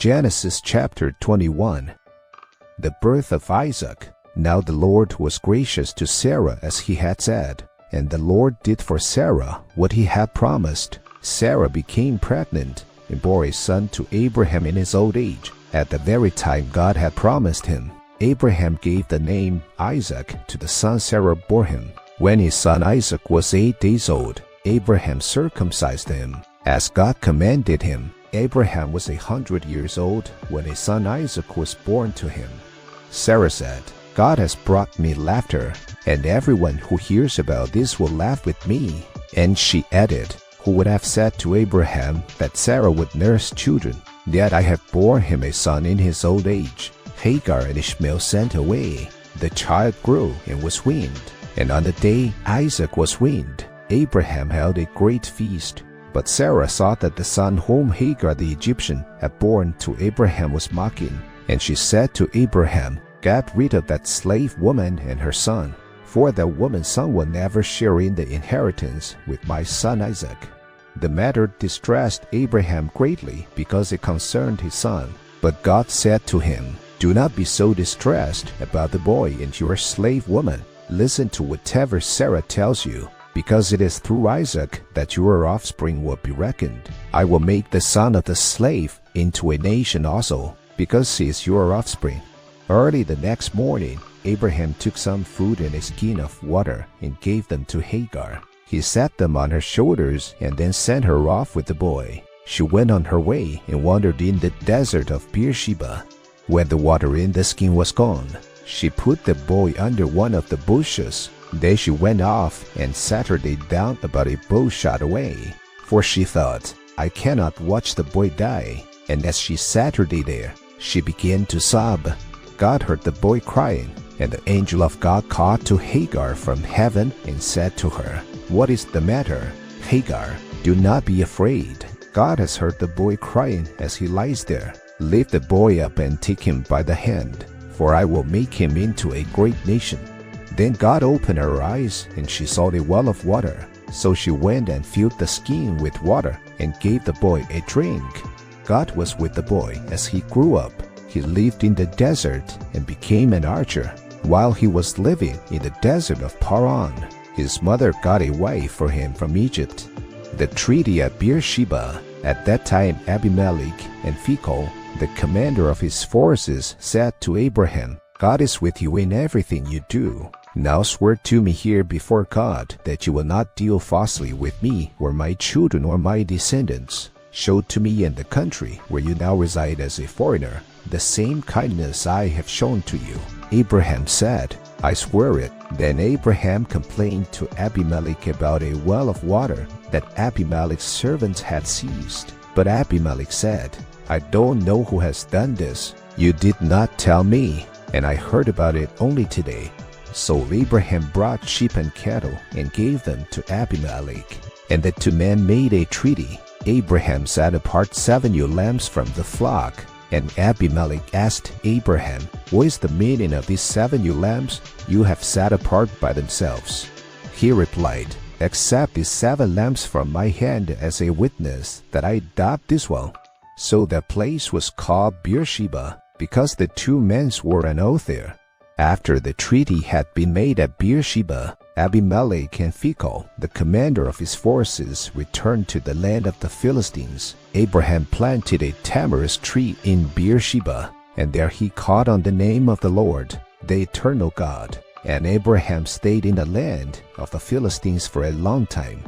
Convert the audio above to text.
Genesis chapter 21. The birth of Isaac. Now the Lord was gracious to Sarah as he had said, and the Lord did for Sarah what he had promised. Sarah became pregnant and bore a son to Abraham in his old age, at the very time God had promised him. Abraham gave the name Isaac to the son Sarah bore him. When his son Isaac was 8 days old, Abraham circumcised him, as God commanded him. Abraham was 100 years old when his son Isaac was born to him. Sarah said, "God has brought me laughter, and everyone who hears about this will laugh with me." And she added, "Who would have said to Abraham that Sarah would nurse children? Yet I have borne him a son in his old age." Hagar and Ishmael sent away. The child grew and was weaned, and on the day Isaac was weaned, Abraham held a great feast. But Sarah saw that the son whom Hagar the Egyptian had borne to Abraham was mocking, and she said to Abraham, "Get rid of that slave woman and her son, for that woman's son will never share in the inheritance with my son Isaac." The matter distressed Abraham greatly because it concerned his son. But God said to him, "Do not be so distressed about the boy and your slave woman. Listen to whatever Sarah tells you, because it is through Isaac that your offspring will be reckoned. I will make the son of the slave into a nation also, because he is your offspring." Early the next morning, Abraham took some food and a skin of water and gave them to Hagar. He set them on her shoulders and then sent her off with the boy. She went on her way and wandered in the desert of Beersheba. When the water in the skin was gone, she put the boy under one of the bushes. Then she went off and settled it down about a bowshot away, for she thought, "I cannot watch the boy die." And as she settled it there, she began to sob. God heard the boy crying, and the angel of God called to Hagar from heaven and said to her, "What is the matter, Hagar? Do not be afraid. God has heard the boy crying as he lies there. Lift the boy up and take him by the hand, for I will make him into a great nation." Then God opened her eyes, and she saw a well of water. So she went and filled the skin with water and gave the boy a drink. God was with the boy as he grew up. He lived in the desert and became an archer. While he was living in the desert of Paran, his mother got a wife for him from Egypt. The treaty at Beersheba. At that time Abimelech and Phicol, the commander of his forces, said to Abraham, "God is with you in everything you do. Now swear to me here before God that you will not deal falsely with me or my children or my descendants. Show to me in the country where you now reside as a foreigner the same kindness I have shown to you." Abraham said, "I swear it." Then Abraham complained to Abimelech about a well of water that Abimelech's servants had seized. But Abimelech said, "I don't know who has done this. You did not tell me, and I heard about it only today." So Abraham brought sheep and cattle and gave them to Abimelech. And the two men made a treaty. Abraham set apart 7 ewe lambs from the flock. And Abimelech asked Abraham, "What is the meaning of these 7 ewe lambs you have set apart by themselves?" He replied, "Accept these 7 lambs from my hand as a witness that I adopt this one." So the place was called Beersheba, because the two men swore an oath there. After the treaty had been made at Beersheba, Abimelech and Phicol, the commander of his forces, returned to the land of the Philistines. Abraham planted a tamarisk tree in Beersheba, and there he called on the name of the Lord, the eternal God. And Abraham stayed in the land of the Philistines for a long time.